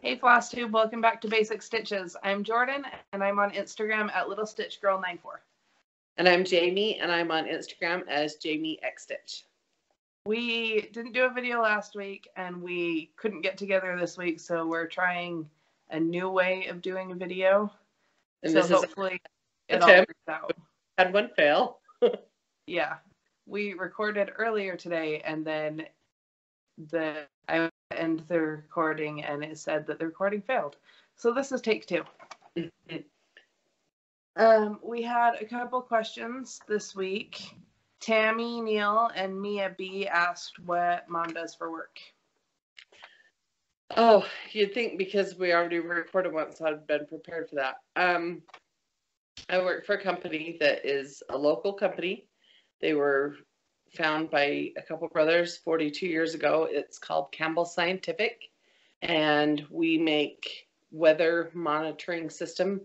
Hey Flosstube, welcome back to Basic Stitches. I'm Jordan, and I'm on Instagram at LittleStitchGirl94. And I'm Jamie, and I'm on Instagram as JamieXStitch. We didn't do a video last week, and we couldn't get together this week, so we're trying a new way of doing a video. And so this hopefully is it all works out. Had one fail. Yeah. We recorded earlier today, and then I ended the recording, and it said that the recording failed. So this is take 2. We had a couple questions this week. Tammy, Neil, and Mia B asked what Mom does for work. Oh, you'd think because we already recorded once, I'd been prepared for that. I work for a company that is a local company. They were found by a couple brothers 42 years ago. It's called Campbell Scientific, and we make weather monitoring system,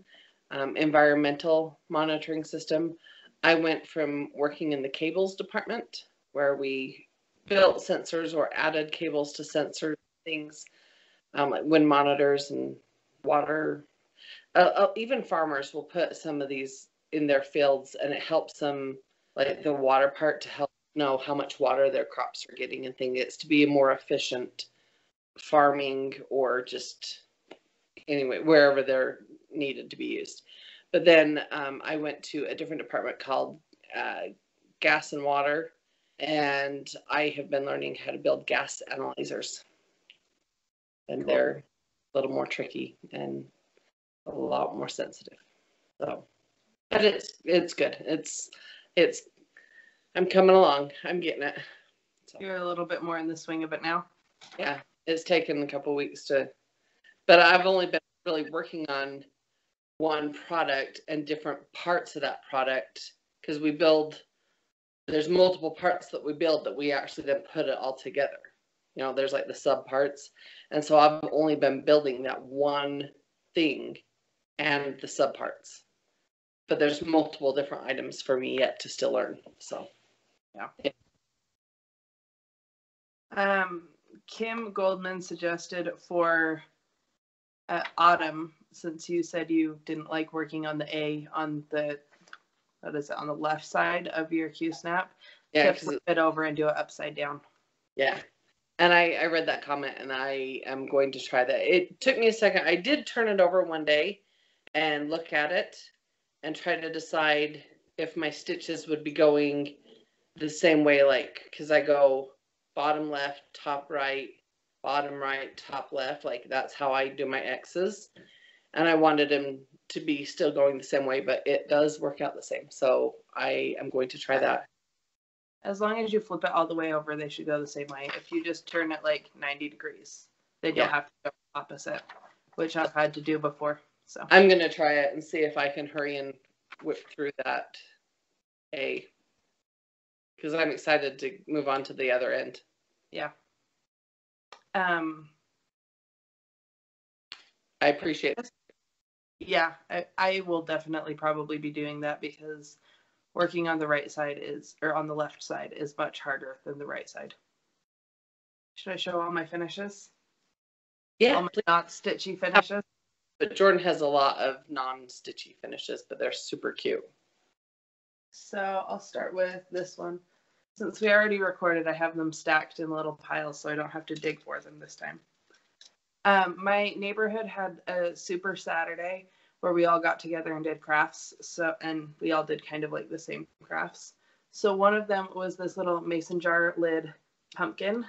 environmental monitoring system. I went from working in the cables department, where we built sensors or added cables to sensor things, like wind monitors and water. Even farmers will put some of these in their fields, and it helps them, like the water part, to help know how much water their crops are getting and things. It's to be a more efficient farming, or just anyway, wherever they're needed to be used. But then I went to a different department called gas and water, and I have been learning how to build gas analyzers. And cool. They're a little more tricky and a lot more sensitive. So, but it's good. It's I'm coming along. I'm getting it. So. You're a little bit more in the swing of it now. Yeah, it's taken a couple weeks to, but I've only been really working on one product and different parts of that product, because there's multiple parts that we build that we actually then put it all together. You know, there's like the sub parts. And so I've only been building that one thing and the sub parts. But there's multiple different items for me yet to still learn. So, yeah. Kim Goldman suggested for autumn, since you said you didn't like working on the A on the, what is it, on the left side of your Q-snap, to flip it over and do it upside down. Yeah. And I read that comment, and I am going to try that. It took me a second. I did turn it over one day and look at it and try to decide if my stitches would be going the same way, like, because I go bottom left, top right, bottom right, top left. Like, that's how I do my X's. And I wanted them to be still going the same way, but it does work out the same. So I am going to try that. As long as you flip it all the way over, they should go the same way. If you just turn it like 90 degrees, then you'll have to go opposite, which I've had to do before. So I'm going to try it and see if I can hurry and whip through that A, because I'm excited to move on to the other end. Yeah. I appreciate it. Yeah, I will definitely probably be doing that, because working on the right side on the left side is much harder than the right side. Should I show all my finishes? Yeah. All my not stitchy finishes? But Jordan has a lot of non-stitchy finishes, but they're super cute. So I'll start with this one. Since we already recorded, I have them stacked in little piles, so I don't have to dig for them this time. My neighborhood had a super Saturday where we all got together and did crafts. And we all did kind of like the same crafts. So one of them was this little mason jar lid pumpkin,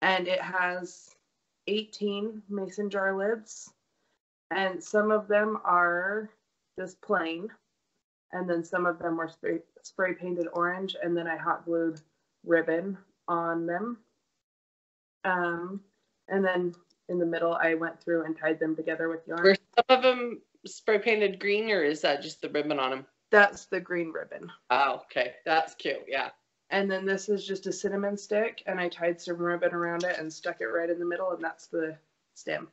and it has 18 mason jar lids, and some of them are just plain, and then some of them were spray painted orange, and then I hot glued ribbon on them. And then in the middle, I went through and tied them together with yarn. Were some of them spray painted green, or is that just the ribbon on them? That's the green ribbon. Oh, okay. That's cute. Yeah. And then this is just a cinnamon stick, and I tied some ribbon around it and stuck it right in the middle, and that's the stem.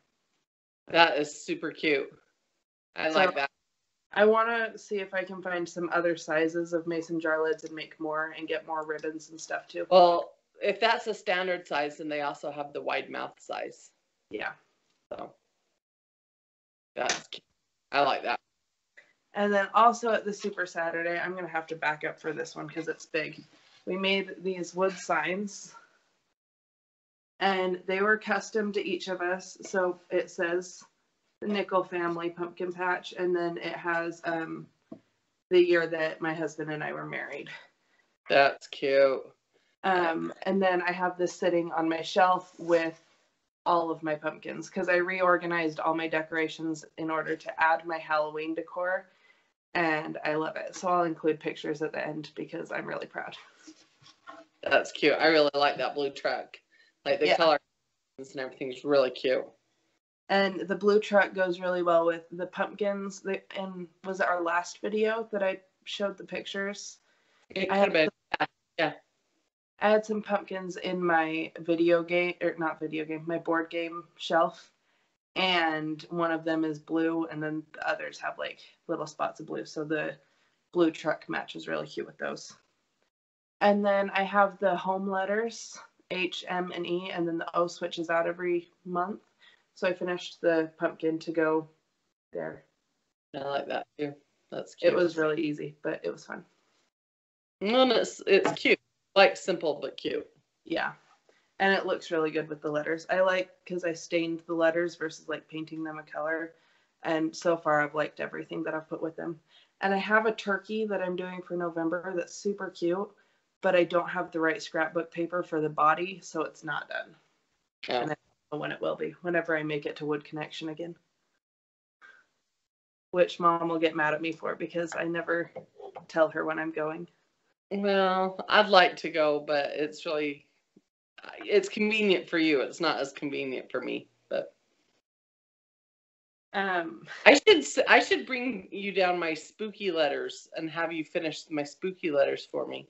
That is super cute. I like that. I want to see if I can find some other sizes of mason jar lids and make more and get more ribbons and stuff too. Well, if that's a standard size, then they also have the wide mouth size. Yeah. So I like that. And then also at the Super Saturday, I'm going to have to back up for this one because it's big. We made these wood signs, and they were custom to each of us. So it says the Nickel Family Pumpkin Patch, and then it has the year that my husband and I were married. That's cute. And then I have this sitting on my shelf with all of my pumpkins because I reorganized all my decorations in order to add my Halloween decor, and I love it. So I'll include pictures at the end because I'm really proud. That's cute. I really like that blue truck. Like the color and everything's really cute. And the blue truck goes really well with the pumpkins. And was it our last video that I showed the pictures? It could have been. Yeah. I had some pumpkins in my my board game shelf. And one of them is blue, and then the others have like little spots of blue. So the blue truck matches really cute with those. And then I have the home letters, H, M, and E, and then the O switches out every month. So I finished the pumpkin to go there. I like that too. That's cute. It was really easy, but it was fun. And it's cute. Like simple but cute. Yeah. And it looks really good with the letters. I like because I stained the letters versus like painting them a color. And so far I've liked everything that I've put with them. And I have a turkey that I'm doing for November that's super cute, but I don't have the right scrapbook paper for the body, so it's not done. Oh. And I don't know when it will be, whenever I make it to Wood Connection again. Which Mom will get mad at me for because I never tell her when I'm going. Well, I'd like to go, but it's convenient for you. It's not as convenient for me, but I should bring you down my spooky letters and have you finish my spooky letters for me.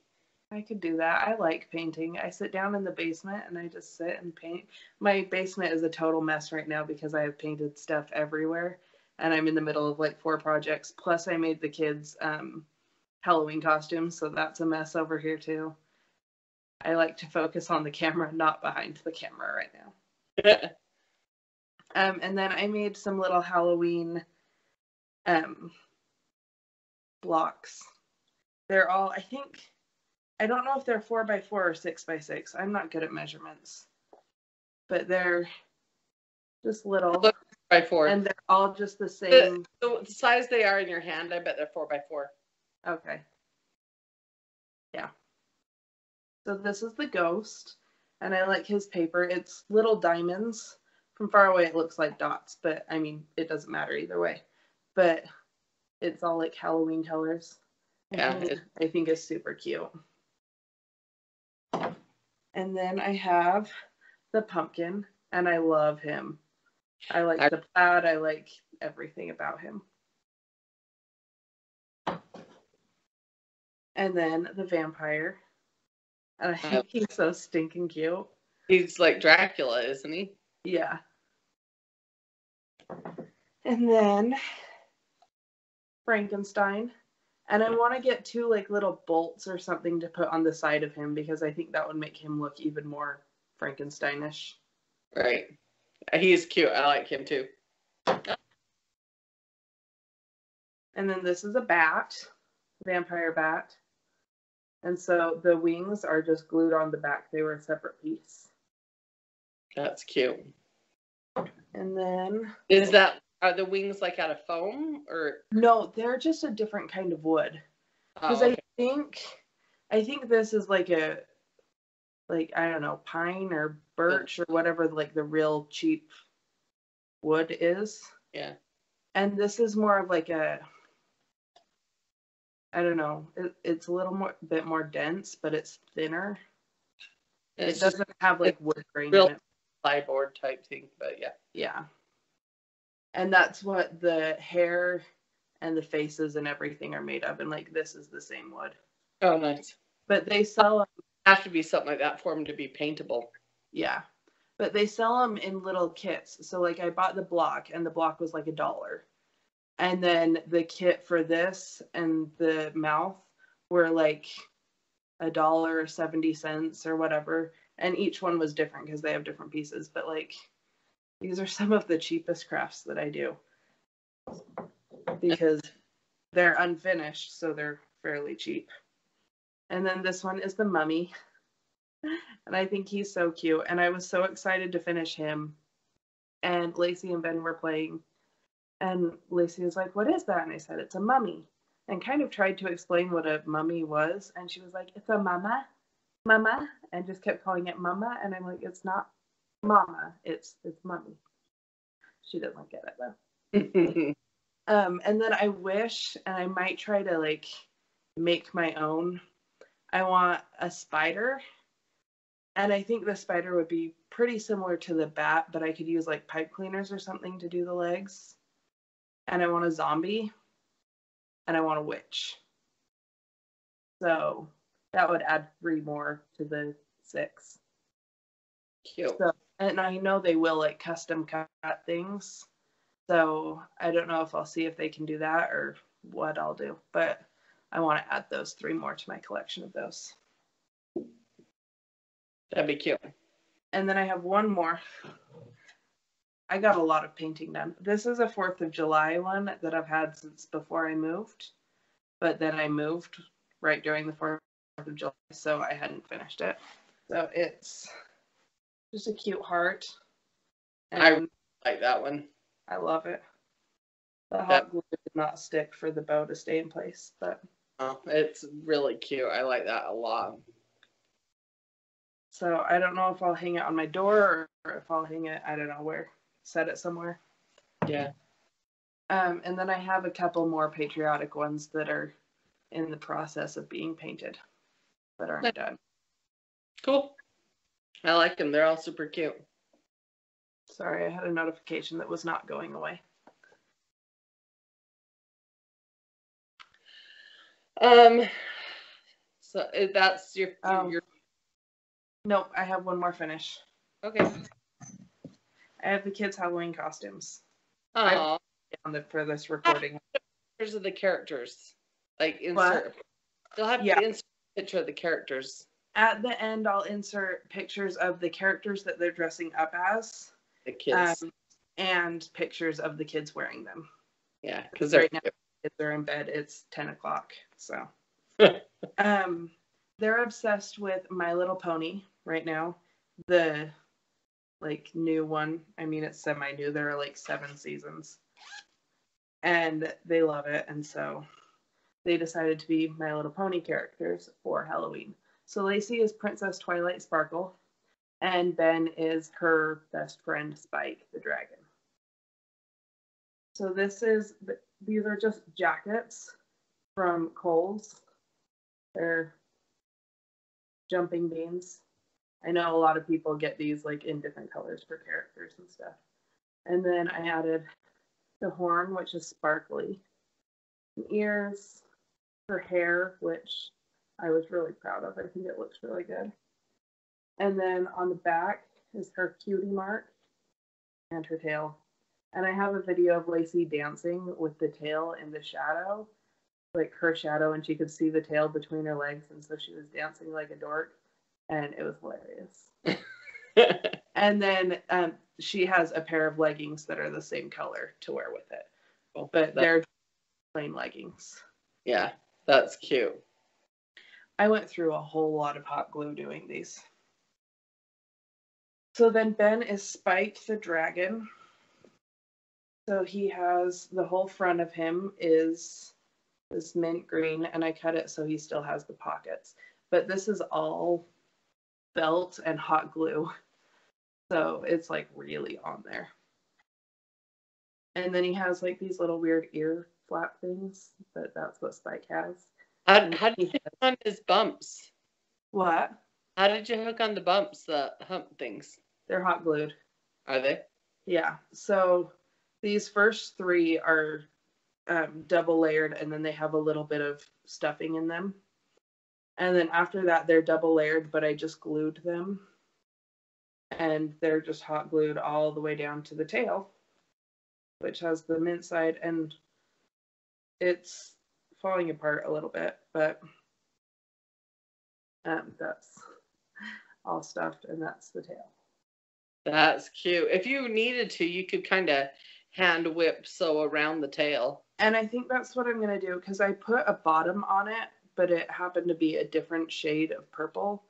I could do that. I like painting. I sit down in the basement and I just sit and paint. My basement is a total mess right now because I have painted stuff everywhere, and I'm in the middle of like 4 projects. Plus I made the kids Halloween costumes, so that's a mess over here too. I like to focus on the camera, not behind the camera right now. And then I made some little Halloween blocks. They're all, I don't know if they're 4x4 or 6x6. I'm not good at measurements, but they're just little. 4x4. And they're all just the same. The size they are in your hand, I bet they're 4x4. Okay. Yeah. So this is the ghost, and I like his paper. It's little diamonds. From far away, it looks like dots, but I mean, it doesn't matter either way. But it's all like Halloween colors. Yeah. I think it's super cute. And then I have the pumpkin, and I love him. I like the plaid. I like everything about him. And then the vampire. And I think he's so stinking cute. He's like Dracula, isn't he? Yeah. And then Frankenstein. And I want to get 2 like little bolts or something to put on the side of him because I think that would make him look even more Frankensteinish. Right. He's cute. I like him too. And then this is a bat, vampire bat. And so the wings are just glued on the back. They were a separate piece. That's cute. And then are the wings like out of foam or? No, they're just a different kind of wood. Because I think this is like I don't know, pine or birch or whatever like the real cheap wood is. Yeah. And this is more of like I don't know. It's a little bit more dense, but it's thinner. It doesn't have like wood grain in it. Plyboard type thing, but yeah. Yeah. And that's what the hair and the faces and everything are made of. And like this is the same wood. Oh, nice. But they sell them. Have to be something like that for them to be paintable. Yeah. But they sell them in little kits. So like I bought the block, and the block was like $1. And then the kit for this and the mouth were like $1.70 or whatever. And each one was different because they have different pieces. But like, these are some of the cheapest crafts that I do. because they're unfinished, so they're fairly cheap. And then this one is the mummy. And I think he's so cute. And I was so excited to finish him. And Lacey and Ben were playing. And Lacey was like, "What is that?" And I said, "It's a mummy." And kind of tried to explain what a mummy was. And she was like, "It's a mama. Mama." And just kept calling it mama. And I'm like, "It's not mama. It's mummy." She doesn't get it though. And then I wish, and I might try to like make my own. I want a spider. And I think the spider would be pretty similar to the bat, but I could use like pipe cleaners or something to do the legs. And I want a zombie. And I want a witch. So that would add 3 more to the 6. Cute. So, and I know they will like custom cut things. So I don't know if I'll see if they can do that or what I'll do. But I want to add those 3 more to my collection of those. That'd be cute. And then I have one more. I got a lot of painting done. This is a 4th of July one that I've had since before I moved. But then I moved right during the 4th of July, so I hadn't finished it. So it's just a cute heart. And I like that one. I love it. The hot glue did not stick for the bow to stay in place, but it's really cute. I like that a lot. So I don't know if I'll hang it on my door or if I'll hang it, I don't know where, set it somewhere. Yeah. And then I have a couple more patriotic ones that are in the process of being painted that aren't done. Cool. I like them. They're all super cute. Sorry, I had a notification that was not going away. So that's your Nope, I have one more finish. Okay. I have the kids' Halloween costumes. Oh. For this recording. Pictures of the characters. Like insert. What? They'll have to insert a picture of the characters. At the end, I'll insert pictures of the characters that they're dressing up as. The kids. And pictures of the kids wearing them. Yeah, because right now kids are in bed. It's 10 o'clock. So they're obsessed with My Little Pony right now. The like new one. I mean, it's semi-new. There are like 7 seasons. And they love it. And so they decided to be My Little Pony characters for Halloween. So Lacey is Princess Twilight Sparkle. And Ben is her best friend, Spike, the dragon. So these are just jackets from Kohl's. They're jumping beans. I know a lot of people get these like in different colors for characters and stuff. And then I added the horn, which is sparkly. Ears, her hair, which I was really proud of. I think it looks really good. And then on the back is her cutie mark and her tail. And I have a video of Lacey dancing with the tail in the shadow, like her shadow, and she could see the tail between her legs, and so she was dancing like a dork, and it was hilarious. And then she has a pair of leggings that are the same color to wear with it, but they're plain leggings. Yeah, that's cute. I went through a whole lot of hot glue doing these. So then Ben is Spike the dragon. So he has, the whole front of him is this mint green, and I cut it so he still has the pockets. But this is all felt and hot glue. So it's like really on there. And then he has like these little weird ear flap things, but that's what Spike has. How did you hook on his bumps? What? How did you hook on the bumps, the hump things? They're hot glued. Are they? Yeah. So these first 3 are double layered, and then they have a little bit of stuffing in them. And then after that, they're double layered, but I just glued them. And they're just hot glued all the way down to the tail, which has the mint side, and it's falling apart a little bit, but that's all stuffed, and that's the tail. That's cute. If you needed to, you could kind of hand whip sew around the tail. And I think that's what I'm going to do, because I put a bottom on it, but it happened to be a different shade of purple.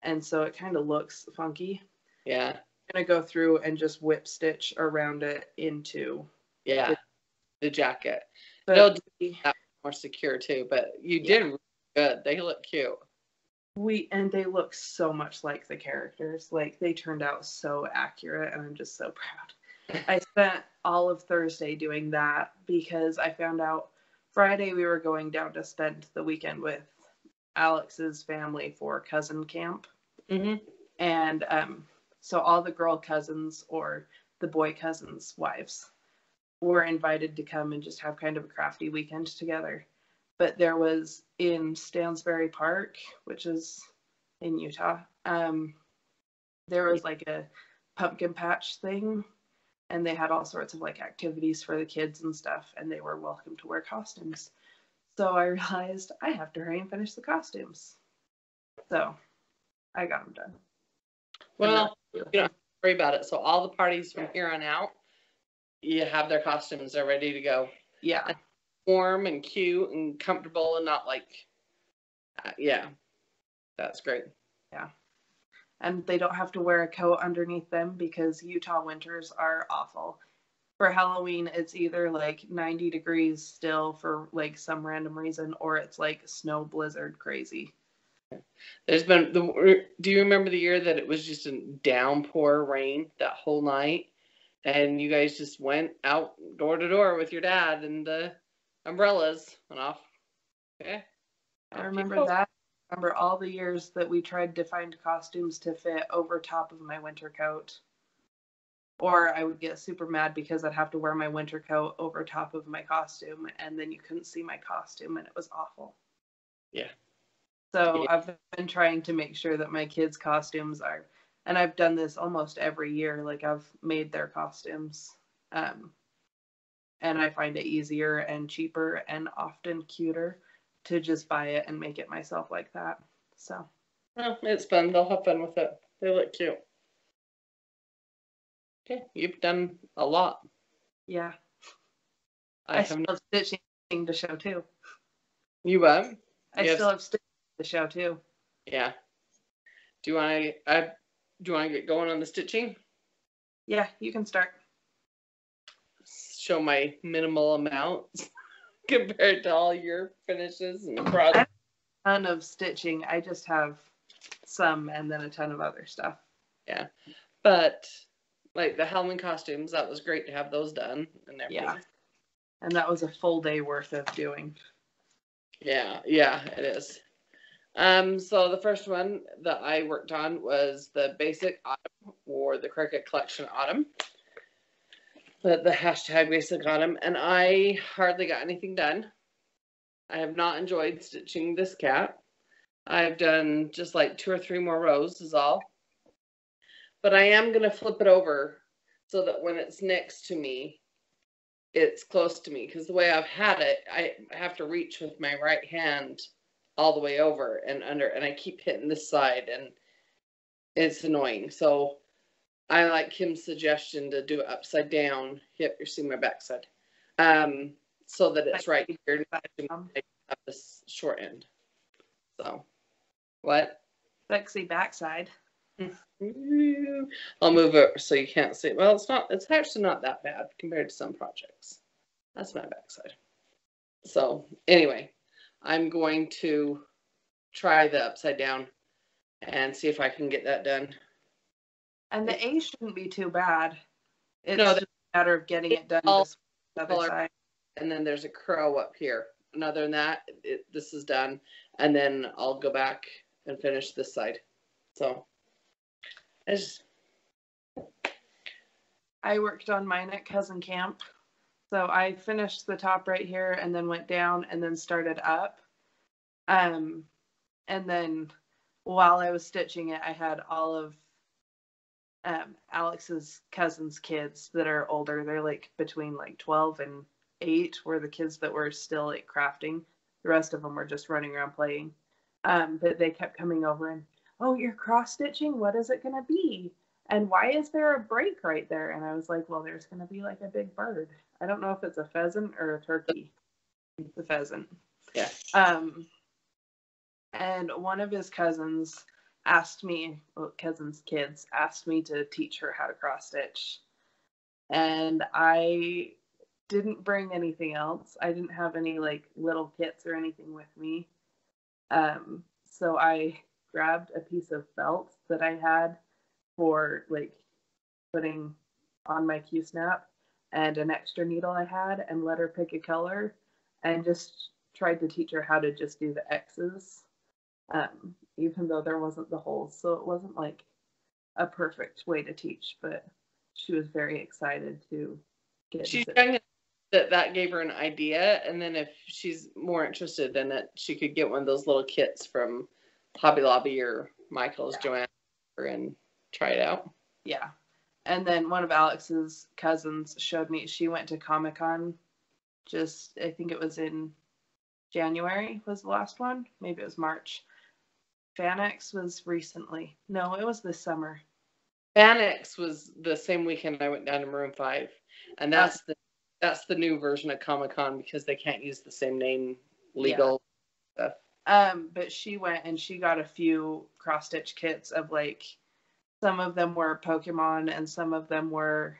And so it kind of looks funky. Yeah. I'm going to go through and just whip stitch around it into the jacket. But It'll be more secure too, but you did really good. They look cute. And they look so much like the characters. Like, they turned out so accurate, and I'm just so proud. I spent all of Thursday doing that because I found out Friday we were going down to spend the weekend with Alex's family for cousin camp. Mm-hmm. And so all the girl cousins or the boy cousins' wives were invited to come and just have kind of a crafty weekend together. But there was in Stansbury Park, which is in Utah, there was like a pumpkin patch thing, and they had all sorts of like activities for the kids and stuff, and they were welcome to wear costumes. So I realized I have to hurry and finish the costumes. So I got them done. Well, you don't have to worry about it. So all the parties from here on out, you have their costumes. They're ready to go. Yeah. Warm and cute and comfortable and not like, that's great. Yeah. And they don't have to wear a coat underneath them because Utah winters are awful. For Halloween, it's either like 90 degrees still for like some random reason, or it's like snow blizzard crazy. Do you remember the year that it was just a downpour rain that whole night? And you guys just went out door to door with your dad and the umbrellas and off. Okay. I remember that. I remember all the years that we tried to find costumes to fit over top of my winter coat. Or I would get super mad because I'd have to wear my winter coat over top of my costume, and then you couldn't see my costume, and it was awful. Yeah. So I've been trying to make sure that my kids' costumes are, and I've done this almost every year. Like, I've made their costumes, and I find it easier and cheaper and often cuter to just buy it and make it myself like that. So. Well, it's fun. They'll have fun with it. They look cute. Okay, you've done a lot. Yeah. I still have stitching to show too. You what? I still have stitching to show too. Yeah. Do you want to get going on the stitching? Yeah, you can start. Show my minimal amounts compared to all your finishes and projects. I have a ton of stitching. I just have some and then a ton of other stuff. Yeah. But like the Halloween costumes, that was great to have those done and everything. Yeah. And that was a full day worth of doing. Yeah, it is. So the first one that I worked on was the Basic Autumn, or the Cricut Collection Autumn. The hashtag Basic Autumn, and I hardly got anything done. I have not enjoyed stitching this cat. I've done just like 2 or 3 more rows is all. But I am going to flip it over so that when it's next to me, it's close to me. Because the way I've had it, I have to reach with my right hand all the way over and under. And I keep hitting this side, and it's annoying. So I like Kim's suggestion to do it upside down. Yep, you're seeing my backside. So that it's right here. At this short end. So, what? Sexy backside. I'll move it so you can't see it. Well, it's actually not that bad compared to some projects. That's my backside. So, anyway, I'm going to try the upside down and see if I can get that done. And the A shouldn't be too bad. It's just a matter of getting it done this other side. And then there's a crow up here. And other than that, this is done. And then I'll go back and finish this side. So, I worked on mine at cousin camp. So I finished the top right here and then went down and then started up. And then while I was stitching it, I had all of Alex's cousin's kids that are older. They're like between like 12 and 8 were the kids that were still like crafting. The rest of them were just running around playing. But they kept coming over and, oh, you're cross stitching? What is it going to be? and why is there a break right there? And I was like, well, there's going to be like a big bird. I don't know if it's a pheasant or a turkey. The pheasant. Yeah. And one of his cousins asked me, well, cousins' kids asked me to teach her how to cross stitch. And I didn't bring anything else. I didn't have any like little kits or anything with me. So I grabbed a piece of felt that I had for like putting on my Q-snap and an extra needle I had and let her pick a color and just tried to teach her how to just do the X's, even though there wasn't the holes. So it wasn't like a perfect way to teach, but she was very excited to get She's to young that gave her an idea, and then if she's more interested in it, she could get one of those little kits from Hobby Lobby or Michael's, Joanne, and try it out. Yeah. And then one of Alex's cousins showed me, she went to Comic-Con just, I think it was in January was the last one. Maybe it was March. FanX was recently. No, it was this summer. FanX was the same weekend I went down to Maroon 5. And that's the new version of Comic-Con because they can't use the same name legal stuff. But she went and she got a few cross-stitch kits of like, some of them were Pokemon and some of them were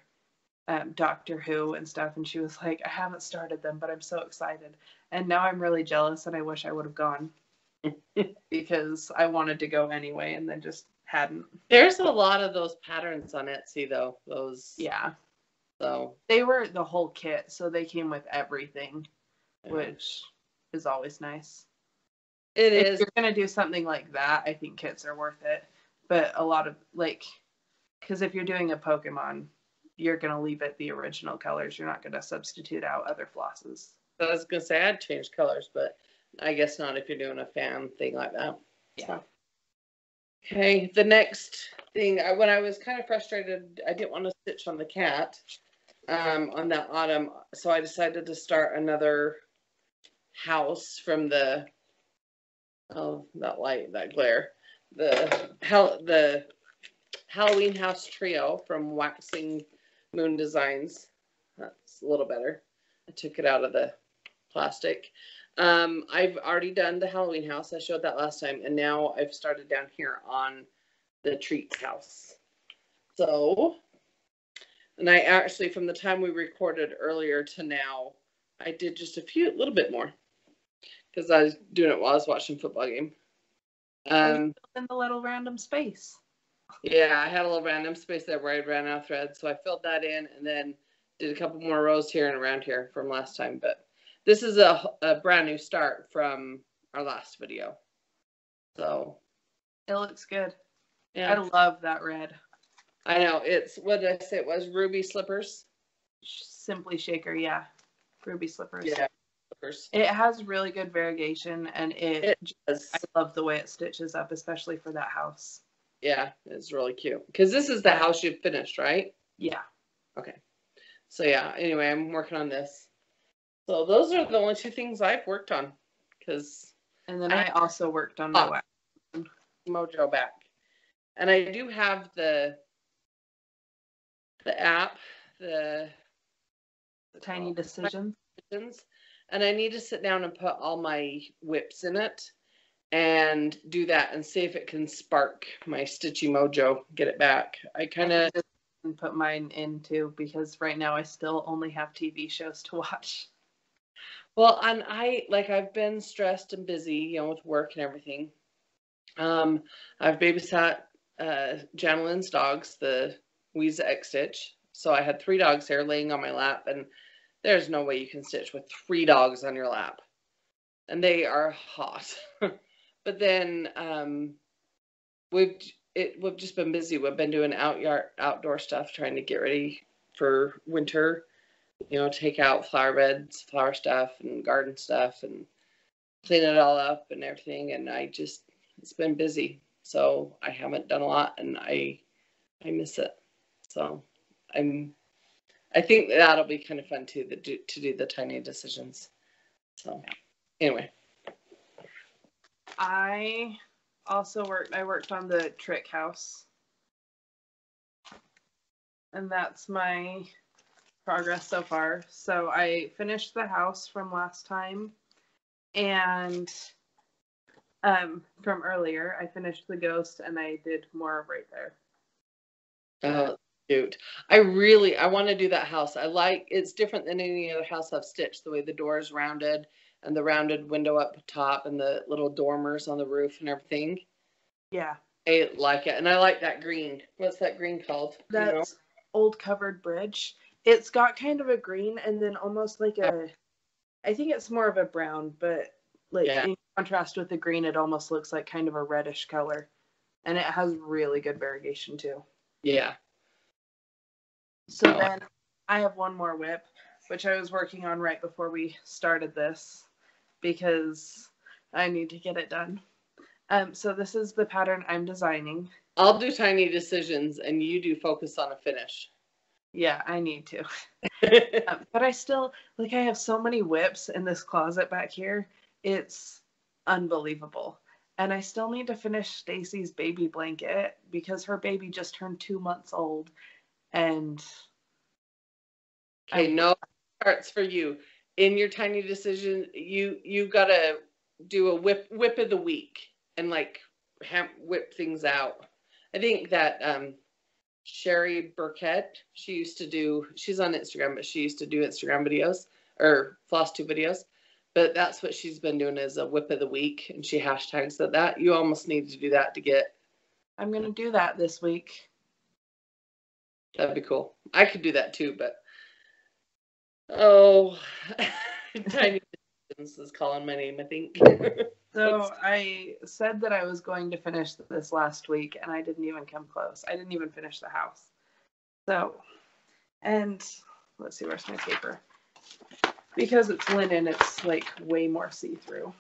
Doctor Who and stuff. And she was like, I haven't started them, but I'm so excited. And now I'm really jealous and I wish I would have gone because I wanted to go anyway and then just hadn't. There's a lot of those patterns on Etsy though. Yeah. So they were the whole kit, so they came with everything, which is always nice. If you're gonna do something like that, I think kits are worth it. But a lot of like, because if you're doing a Pokemon, you're gonna leave it the original colors. You're not gonna substitute out other flosses. I was gonna say I'd change colors, but I guess not if you're doing a fan thing like that. Yeah. So. Okay, the next thing, when I was kind of frustrated, I didn't want to stitch on the cat on that autumn, so I decided to start another house from the, oh, that light, that glare, the Halloween house trio from Waxing Moon Designs. That's a little better. I took it out of the plastic. I've already done the Halloween house. I showed that last time, and now I've started down here on the treats house. So, and I actually, from the time we recorded earlier to now, I did just a little bit more because I was doing it while I was watching a football game. In the little random space. Yeah, I had a little random space there where I ran out of thread, so I filled that in and then did a couple more rows here and around here from last time. But this is a brand new start from our last video. So it looks good. Yeah, I love that red. I know. It's, what did I say it was? Ruby Slippers? Simply Shaker, yeah. Ruby Slippers. Yeah, slippers. It has really good variegation, and it does. I love the way it stitches up, especially for that house. Yeah, it's really cute. Because this is the house you finished, right? Yeah. Okay. So yeah, anyway, I'm working on this. So those are the only two things I've worked on. And then I also worked on my wax mojo back. And I do have the app, the Tiny Decisions. And I need to sit down and put all my whips in it and do that and see if it can spark my stitchy mojo, get it back. I kind of put mine in too because right now I still only have TV shows to watch. Well, and I've been stressed and busy, with work and everything. I've babysat Janeline's dogs, the Weeza X Stitch. So I had 3 dogs there laying on my lap, and there's no way you can stitch with 3 dogs on your lap. And they are hot. But then we've just been busy. We've been doing outdoor stuff, trying to get ready for winter. Take out flower beds, flower stuff, and garden stuff, and clean it all up and everything. And it's been busy. So I haven't done a lot, and I miss it. So I think that'll be kind of fun too, to do the tiny decisions. So anyway. I also worked on the trick house. and that's my progress so far. So I finished the house from last time, and from earlier, I finished the ghost, and I did more right there. Oh, cute. I want to do that house. It's different than any other house I've stitched, the way the door is rounded and the rounded window up top and the little dormers on the roof and everything. Yeah. I like it. And I like that green. What's that green called? That's Old Covered Bridge. It's got kind of a green and then almost like I think it's more of a brown, but like in contrast with the green, it almost looks like kind of a reddish color. And it has really good variegation too. Yeah. So then I have one more whip, which I was working on right before we started this because I need to get it done. So this is the pattern I'm designing. I'll do tiny decisions and you do focus on a finish. Yeah, I need to. But I still, I have so many whips in this closet back here. It's unbelievable. And I still need to finish Stacy's baby blanket because her baby just turned 2 months old. And okay, no parts for you. In your tiny decision, you gotta do a whip of the week and whip things out. I think that Sherry Burkett, she's on Instagram, but she used to do Instagram videos or Flosstube videos. But that's what she's been doing as a whip of the week, and she hashtags that. You almost need to do that to get. I'm gonna do that this week. That'd be cool. I could do that too, but tiny decisions is calling my name, I think. So I said that I was going to finish this last week, and I didn't even come close. I didn't even finish the house. So, and let's see, where's my paper? Because it's linen, it's way more see-through.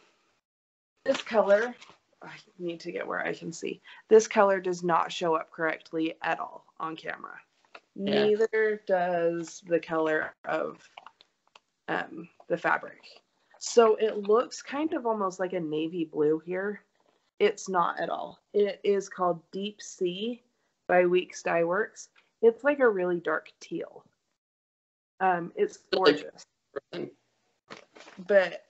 This color, I need to get where I can see. This color does not show up correctly at all on camera. Yeah. Neither does the color of the fabric. So it looks kind of almost like a navy blue here. It's not at all. It is called Deep Sea by Weeks Dye Works. It's like a really dark teal. It's gorgeous. But,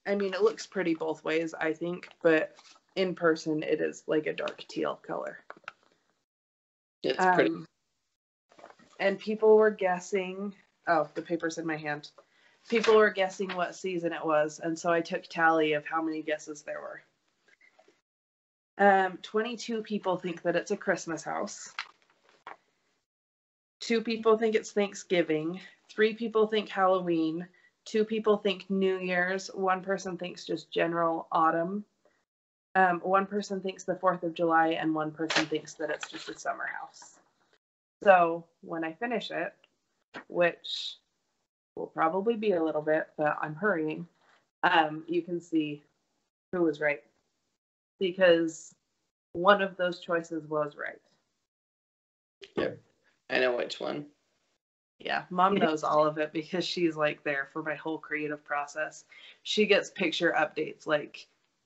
I mean, it looks pretty both ways, I think. But in person, it is like a dark teal color. It's pretty. And people were guessing. Oh, the paper's in my hand. People were guessing what season it was, and so I took tally of how many guesses there were. 22 people think that it's a Christmas house. 2 people think it's Thanksgiving. 3 people think Halloween. 2 people think New Year's. 1 person thinks just general autumn. 1 person thinks the 4th of July, and 1 person thinks that it's just a summer house. So when I finish it, which will probably be a little bit, but I'm hurrying, you can see who was right. Because one of those choices was right. Yep. I know which one. Yeah, Mom knows all of it because she's there for my whole creative process. She gets picture updates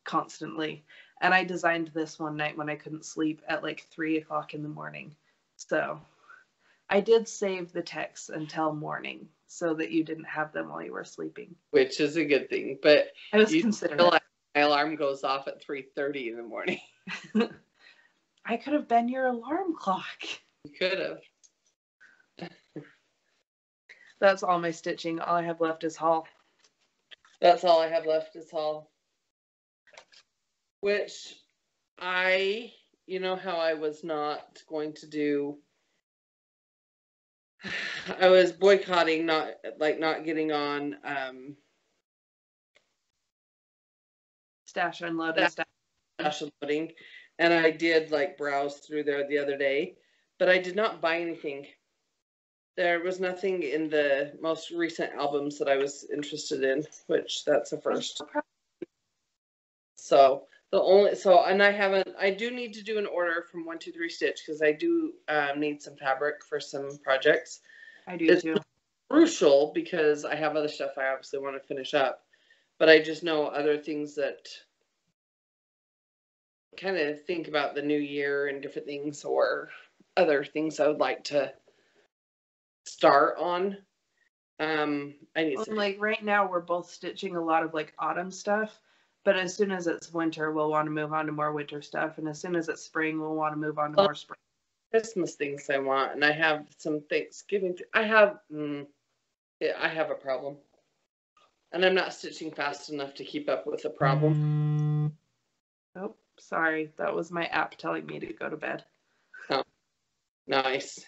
constantly. And I designed this one night when I couldn't sleep at 3 o'clock in the morning. So I did save the texts until morning so that you didn't have them while you were sleeping. Which is a good thing. But I was considering my alarm goes off at 3:30 in the morning. I could have been your alarm clock. You could have. That's all my stitching. All I have left is haul. That's all I have left is haul. Which you know how I was not going to do. I was boycotting, not getting on stash unloading, and I did browse through there the other day, but I did not buy anything. There was nothing in the most recent albums that I was interested in, which that's a first. So I do need to do an order from 123 Stitch because I do need some fabric for some projects. I do too. It's crucial because I have other stuff I obviously want to finish up, but I just know other things that kind of think about the new year and different things or other things I would like to start on. I need some. Like right now, we're both stitching a lot of like autumn stuff, but as soon as it's winter, we'll want to move on to more winter stuff, and as soon as it's spring, we'll want to move on to more spring. Christmas things I want, and I have some Thanksgiving. I have a problem, and I'm not stitching fast enough to keep up with the problem. Oh, sorry, that was my app telling me to go to bed. Oh, nice.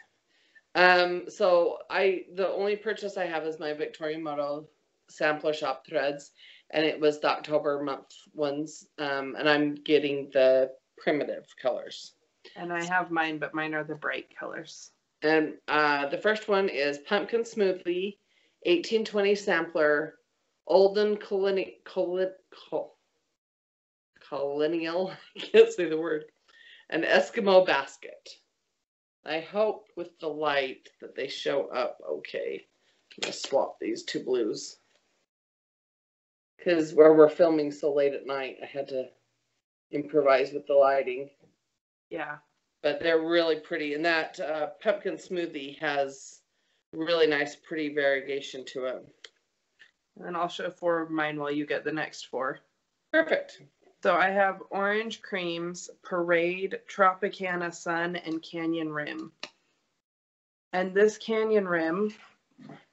So the only purchase I have is my Victoria Moto sampler shop threads, and it was the October month ones, and I'm getting the primitive colors. And I have mine, but mine are the bright colors. And the first one is Pumpkin Smoothie, 1820 sampler, Olden Colonial, I can't say the word, an Eskimo basket. I hope with the light that they show up okay. I'm going to swap these two blues. Because where we're filming so late at night, I had to improvise with the lighting. Yeah. But they're really pretty. And that pumpkin smoothie has really nice, pretty variegation to it. And I'll show 4 of mine while you get the next 4. Perfect. So I have Orange Creams, Parade, Tropicana Sun, and Canyon Rim. And this Canyon Rim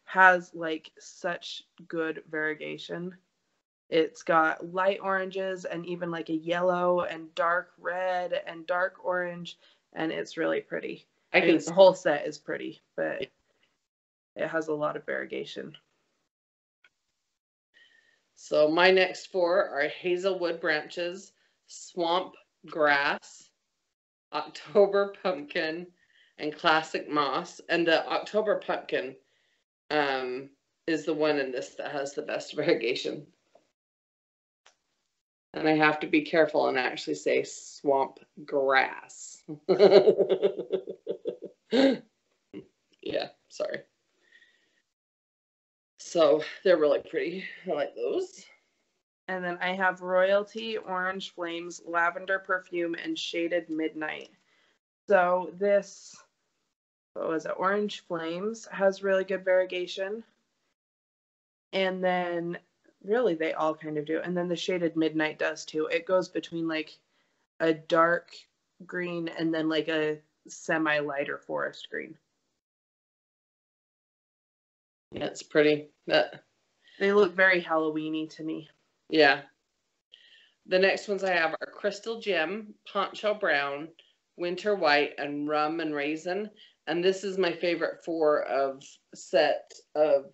has like such good variegation. It's got light oranges and even like a yellow and dark red and dark orange, and it's really pretty. I mean, the whole set is pretty, but it has a lot of variegation. So my next 4 are Hazelwood Branches, Swamp Grass, October Pumpkin, and Classic Moss. And the October Pumpkin is the one in this that has the best variegation. And I have to be careful and actually say Swamp Grass. Yeah, sorry. So they're really pretty. I like those. And then I have Royalty, Orange Flames, Lavender Perfume, and Shaded Midnight. So this, what was it? Orange Flames has really good variegation. And then really they all kind of do. And then the Shaded Midnight does too. It goes between like a dark green and then like a semi-lighter forest green. Yeah, it's pretty. They look very Halloween-y to me. Yeah. The next ones I have are Crystal Gem, Poncho Brown, Winter White, and Rum and Raisin. And this is my favorite 4 of set of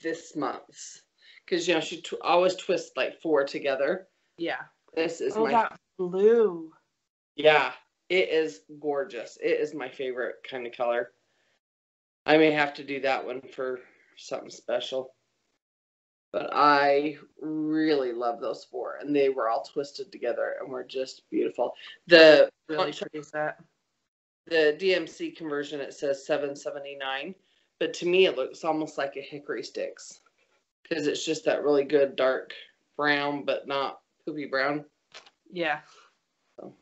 this month's. Because, you know, she always twists like 4 together. Yeah. This is that blue. Yeah, it is gorgeous. It is my favorite kind of color. I may have to do that one for something special. But I really love those 4. And they were all twisted together and were just beautiful. The really pretty set. The DMC conversion, it says $7.79. But to me, it looks almost like a Hickory Sticks. Because it's just that really good dark brown, but not poopy brown. Yeah. So.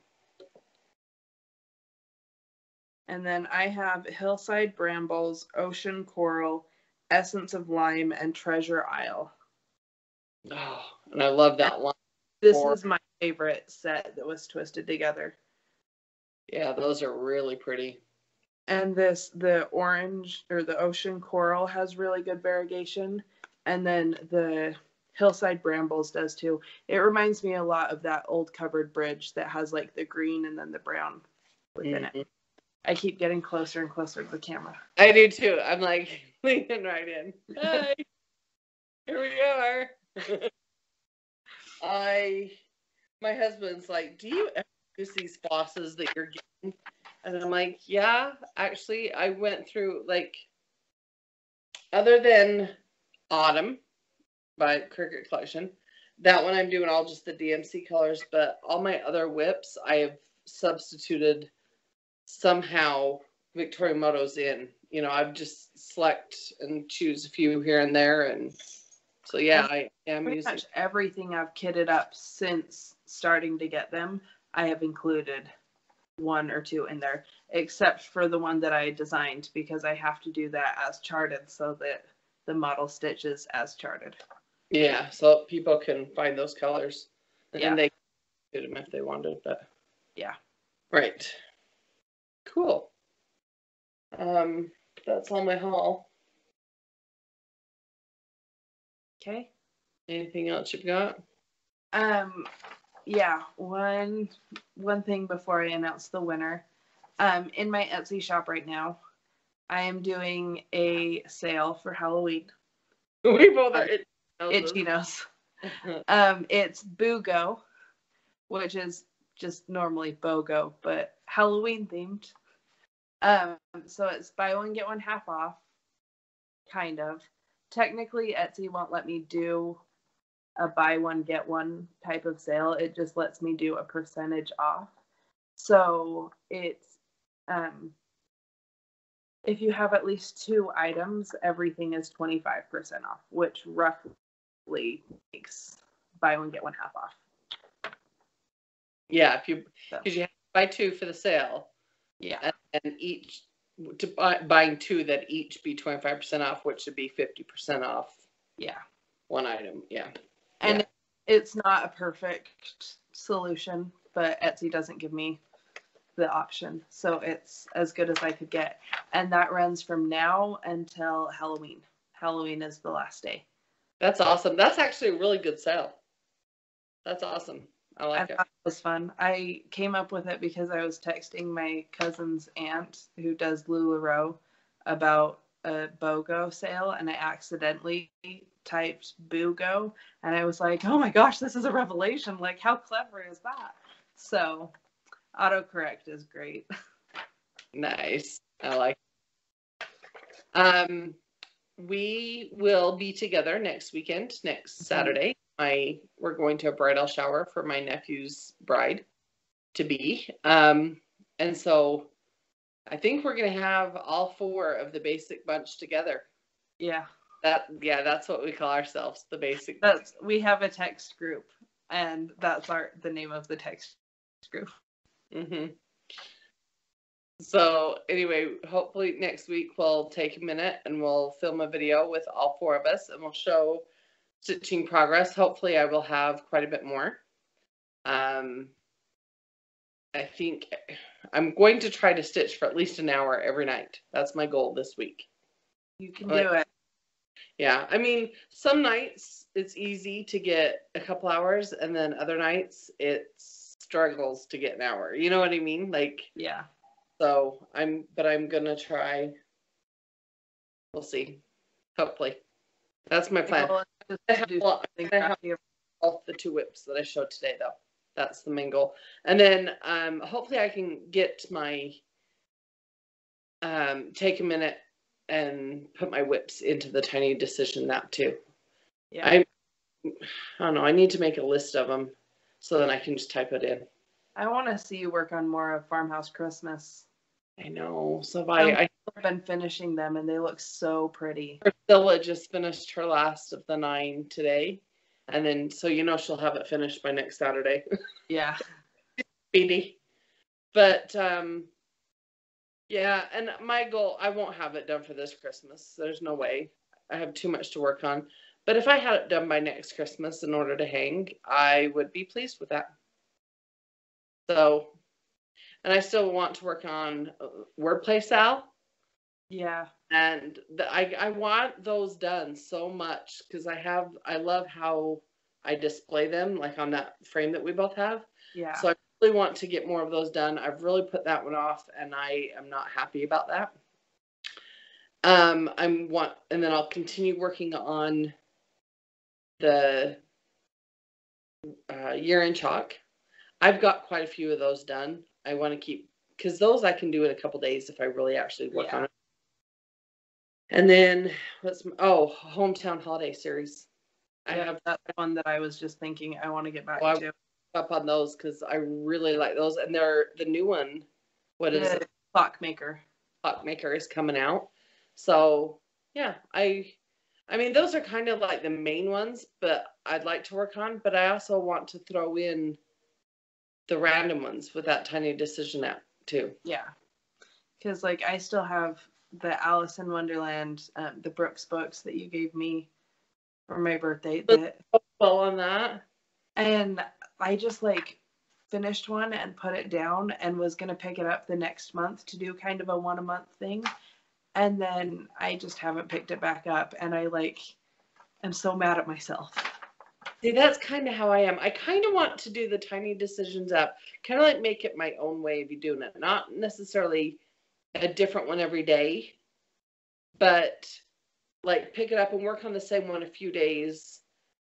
And then I have Hillside Brambles, Ocean Coral, Essence of Lime, and Treasure Isle. Oh, and I love that one. This is my favorite set that was twisted together. Yeah, those are really pretty. And the orange, or the Ocean Coral, has really good variegation. And then the Hillside Brambles does too. It reminds me a lot of that old covered bridge that has like the green and then the brown within it. I keep getting closer and closer to the camera. I do too. I'm like leaning right in. Hi, here we are. My husband's like, do you ever use these flosses that you're getting? And I'm like, yeah, actually, I went through, like, other than Autumn by Cricut Collection, that one I'm doing all just the DMC colors, but all my other whips, I have substituted somehow Victoria Motos in. You know, I've just select and choose a few here and there, and so yeah, I am pretty using much everything I've kitted up since starting to get them. I have included one or two in there, except for the one that I designed, because I have to do that as charted so that the model stitches as charted. Yeah, so people can find those colors, and Yeah. they can do them if they wanted. But yeah, right, cool. That's all my haul. Okay. Anything else you've got? Yeah, one thing before I announce the winner. In my Etsy shop right now, I am doing a sale for Halloween. We both are Itchy nose. It's BOOGO, which is just normally BOGO, but Halloween themed. So it's buy one get one half off, kind of. Technically, Etsy won't let me do a buy one get one type of sale. It just lets me do a percentage off. So it's if you have at least 2 items, everything is 25% off, which roughly makes buy one get one half off. Yeah, because you have to buy 2 for the sale. Yeah, and each buying 2 that each be 25% off, which should be 50% off. Yeah, one item. Yeah, and it's not a perfect solution, but Etsy doesn't give me the option, so it's as good as I could get, and that runs from now until Halloween. Halloween is the last day. That's awesome. That's actually a really good sale. That's awesome. I like it. Thought it was fun. I came up with it because I was texting my cousin's aunt who does LuLaRoe about a BOGO sale, and I accidentally typed BOOGO, and I was like, oh my gosh, this is a revelation. Like, how clever is that? So autocorrect is great. Nice. I like it. We will be together next weekend, next Saturday. We're going to a bridal shower for my nephew's bride to be. And so I think we're going to have all 4 of the basic bunch together. Yeah. That's what we call ourselves, the basic. We have a text group, and that's the name of the text group. Mm-hmm. So anyway, hopefully next week we'll take a minute and we'll film a video with all 4 of us, and we'll show stitching progress. Hopefully I will have quite a bit more. I think I'm going to try to stitch for at least an hour every night. That's my goal this week. You can do it. Yeah, I mean, some nights it's easy to get a couple hours, and then other nights it struggles to get an hour. You know what I mean? Like, yeah. So I'm gonna try. We'll see. Hopefully, that's my plan. I have all the 2 whips that I showed today, though. That's the main goal. And then hopefully I can get my take a minute and put my whips into the Tiny Decision map too. Yeah. I don't know. I need to make a list of them so then I can just type it in. I want to see you work on more of Farmhouse Christmas. I know. So I've been finishing them, and they look so pretty. Priscilla just finished her last of the 9 today, and then so she'll have it finished by next Saturday. Yeah. Speedy. But yeah, and my goal, I won't have it done for this Christmas. There's no way. I have too much to work on. But if I had it done by next Christmas in order to hang, I would be pleased with that. So, and I still want to work on wordplaysal. Yeah. And I want those done so much because I love how I display them, like on that frame that we both have. Yeah. So I really want to get more of those done. I've really put that one off, and I am not happy about that. And then I'll continue working on the year in chalk. I've got quite a few of those done. I want to keep, because those I can do in a couple days if I really actually work on it. And then hometown holiday series. I have that one that I was just thinking I want to get back to. Up on those because I really like those, and they're the new one. What is it? Clockmaker. Clockmaker is coming out. So yeah, I mean those are kind of like the main ones, but I'd like to work on. But I also want to throw in the random ones with that Tiny Decision app. too. Yeah. Because, like, I still have the Alice in Wonderland, the Brooks books that you gave me for my birthday. Well on that. And I just, like, finished one and put it down and was going to pick it up the next month to do kind of a one-a-month thing. And then I just haven't picked it back up. And I, like, am so mad at myself. See, that's kind of how I am. I kind of want to do the tiny decisions up, kind of like make it my own way of doing it. Not necessarily a different one every day, but like pick it up and work on the same one a few days,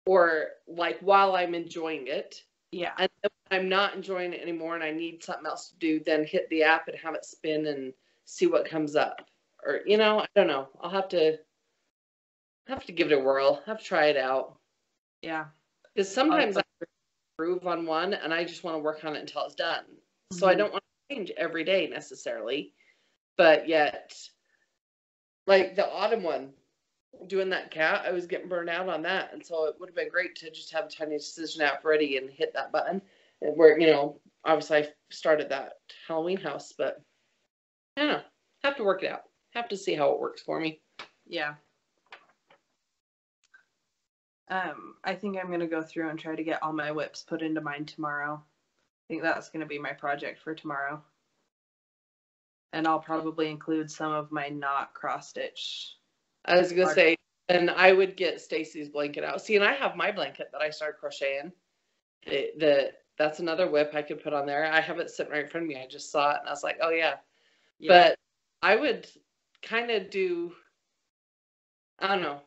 or like while I'm enjoying it. Yeah. And if I'm not enjoying it anymore and I need something else to do, then hit the app and have it spin and see what comes up. Or, you know, I don't know. I'll have to give it a whirl. Have to try it out. Yeah. Because sometimes I improve on one and I just want to work on it until it's done. So I don't want to change every day necessarily. But yet, like the autumn one, doing that cat, I was getting burned out on that. And so it would have been great to just have a tiny decision app ready and hit that button. And where, you know, obviously I started that Halloween house, but I don't know. Have to work it out. Have to see how it works for me. Yeah. I think I'm going to go through and try to get all my whips put into mine tomorrow. I think that's going to be my project for tomorrow. And I'll probably include some of my not cross-stitch. I was going to say, and I would get Stacy's blanket out. See, and I have my blanket that I started crocheting. That's another whip I could put on there. I have it sitting right in front of me. I just saw it, and I was like, oh, yeah. But I would kind of do, I don't know.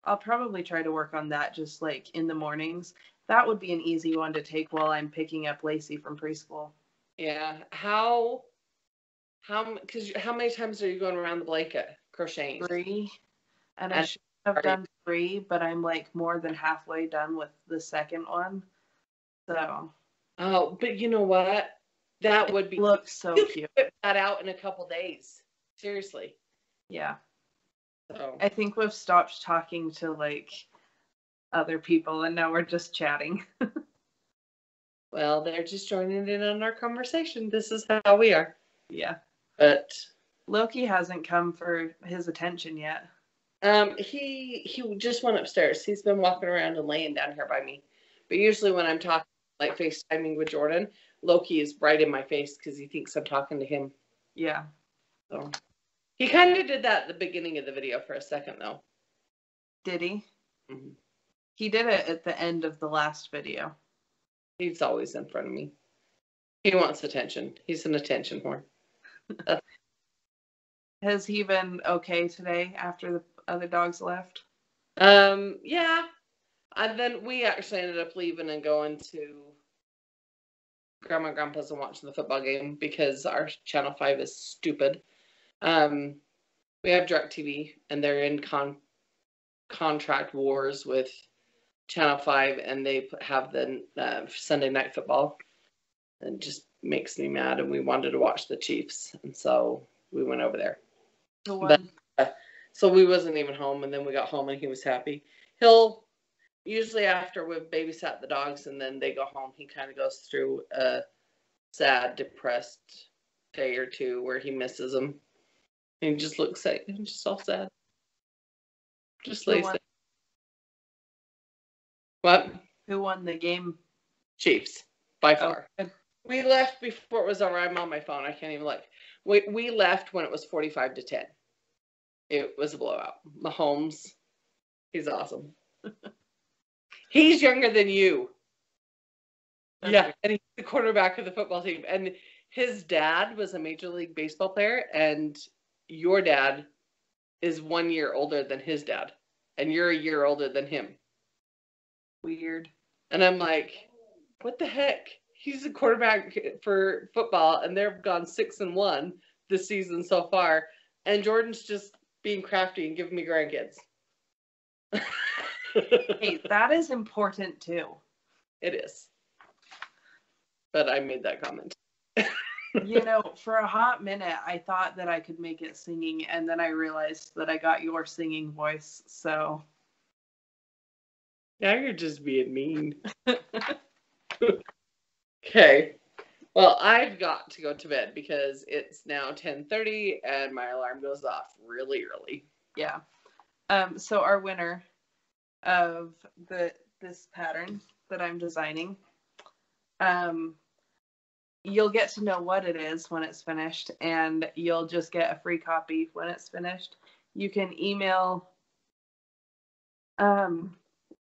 I'll probably try to work on that just like in the mornings. That would be an easy one to take while I'm picking up Lacey from preschool. Yeah. How many times are you going around the blanket crocheting? 3. And I should have done 3, but I'm like more than halfway done with the second one. So. Oh, but you know what? That would be looks so cute. Whip that out in a couple days. Seriously. Yeah. So. I think we've stopped talking to like other people and now we're just chatting. Well, they're just joining in on our conversation. This is how we are. Yeah. But Loki hasn't come for his attention yet. He just went upstairs. He's been walking around and laying down here by me. But usually when I'm talking, like FaceTiming with Jorden, Loki is right in my face because he thinks I'm talking to him. Yeah. So he kind of did that at the beginning of the video for a second, though. Did he? Mm-hmm. He did it at the end of the last video. He's always in front of me. He wants attention. He's an attention whore. Has he been okay today after the other dogs left? Yeah. And then we actually ended up leaving and going to Grandma and Grandpa's and watching the football game because our Channel 5 is stupid. We have DirecTV and they're in contract wars with Channel 5 and they have the Sunday night football. It just makes me mad and we wanted to watch the Chiefs and so we went over there. So we wasn't even home and then we got home and he was happy. He'll usually after we've babysat the dogs and then they go home, he kind of goes through a sad, depressed day or two where he misses them. And he just looks like I'm just all sad. Just lays there. What? Who won the game? Chiefs, by far. Oh. We left before it was over. I'm on my phone. I can't even look. We left when it was 45-10. It was a blowout. Mahomes, he's awesome. He's younger than you. Yeah, and he's the quarterback of the football team. And his dad was a Major League Baseball player, and your dad is 1 year older than his dad, and you're a year older than him. Weird. And I'm like, what the heck? He's a quarterback for football, and they've gone 6-1 this season so far, and Jordan's just being crafty and giving me grandkids. Hey, that is important too. It is. But I made that comment. You know, for a hot minute, I thought that I could make it singing, and then I realized that I got your singing voice, so. Now you're just being mean. Okay. Well, I've got to go to bed because it's now 10:30 and my alarm goes off really early. Yeah. So our winner of this pattern that I'm designing, you'll get to know what it is when it's finished, and you'll just get a free copy when it's finished. You can email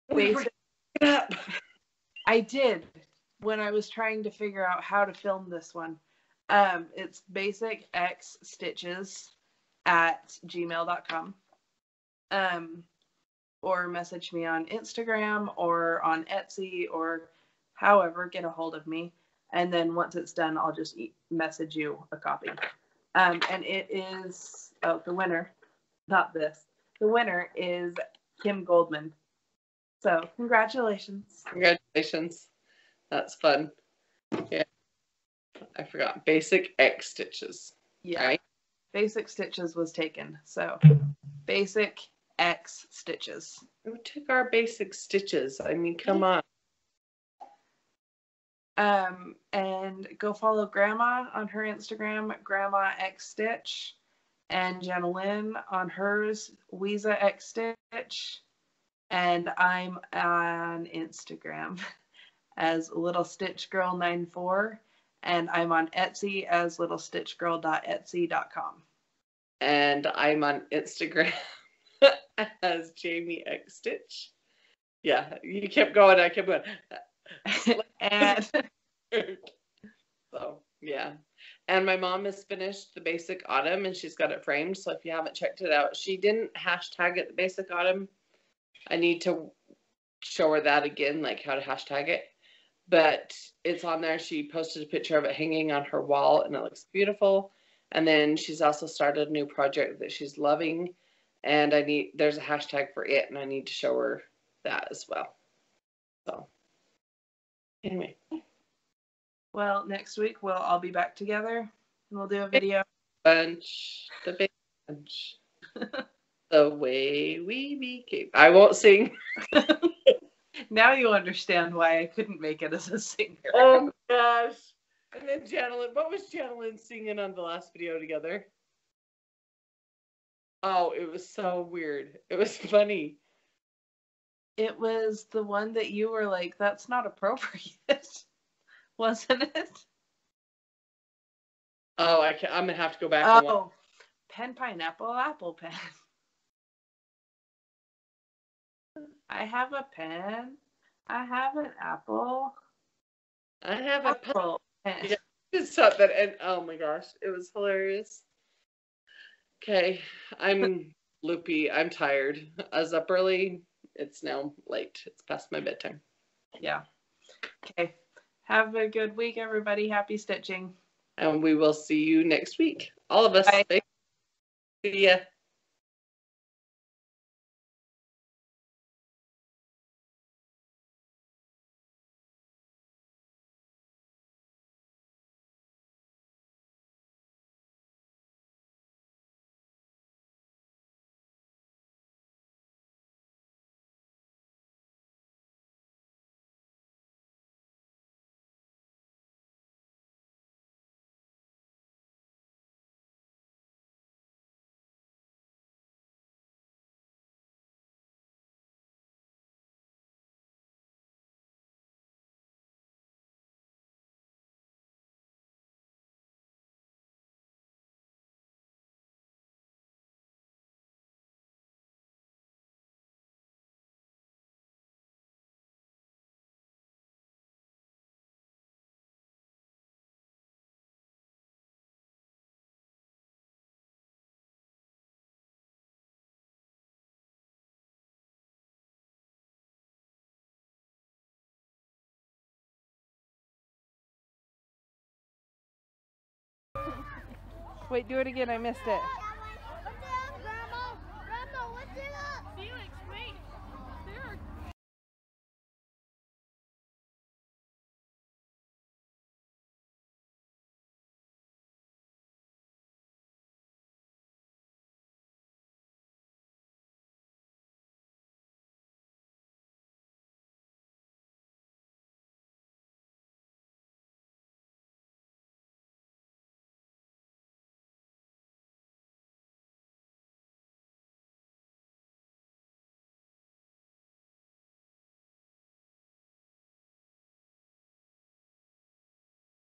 basic. I did when I was trying to figure out how to film this one. It's basicxstitches@gmail.com. Or message me on Instagram or on Etsy, or however, get a hold of me. And then once it's done, I'll just message you a copy. And it is, the winner, not this. The winner is Kim Goldman. So congratulations. Congratulations. That's fun. Yeah. I forgot. Basic X stitches. Yeah. Right? Basic Stitches was taken. So Basic X Stitches. Who took our basic stitches? I mean, come on. And go follow Grandma on her Instagram, Grandma X Stitch, and Jenna Lynn on hers, Weeza X Stitch, and I'm on Instagram as Little Stitch Girl 94, and I'm on Etsy as littlestitchgirl.etsy.com. And I'm on Instagram as Jamie X Stitch. Yeah, you kept going. I kept going. And so yeah, and my mom has finished the Basic Autumn and she's got it framed. So if you haven't checked it out, she didn't hashtag it the Basic Autumn. I need to show her that again, like how to hashtag it. But it's on there. She posted a picture of it hanging on her wall and it looks beautiful. And then she's also started a new project that she's loving, and there's a hashtag for it, and I need to show her that as well. So anyway. Well, next week we'll all be back together and we'll do a video. The big bunch. The way we became. I won't sing. Now you understand why I couldn't make it as a singer. Oh my gosh. And then Janelyn, what was Janelyn singing on the last video together? Oh, it was so weird. It was funny. It was the one that you were like, that's not appropriate. Wasn't it? Oh, I'm going to have to go back and watch. Pen, pineapple, apple pen. I have a pen. I have an apple. I have a apple pen. Yeah, just thought that, and oh my gosh, it was hilarious. Okay, I'm loopy. I'm tired. I was up early. It's now late. It's past my bedtime. Yeah. Okay. Have a good week, everybody. Happy stitching. And we will see you next week. All of us. Bye. See ya. Wait, do it again. I missed it.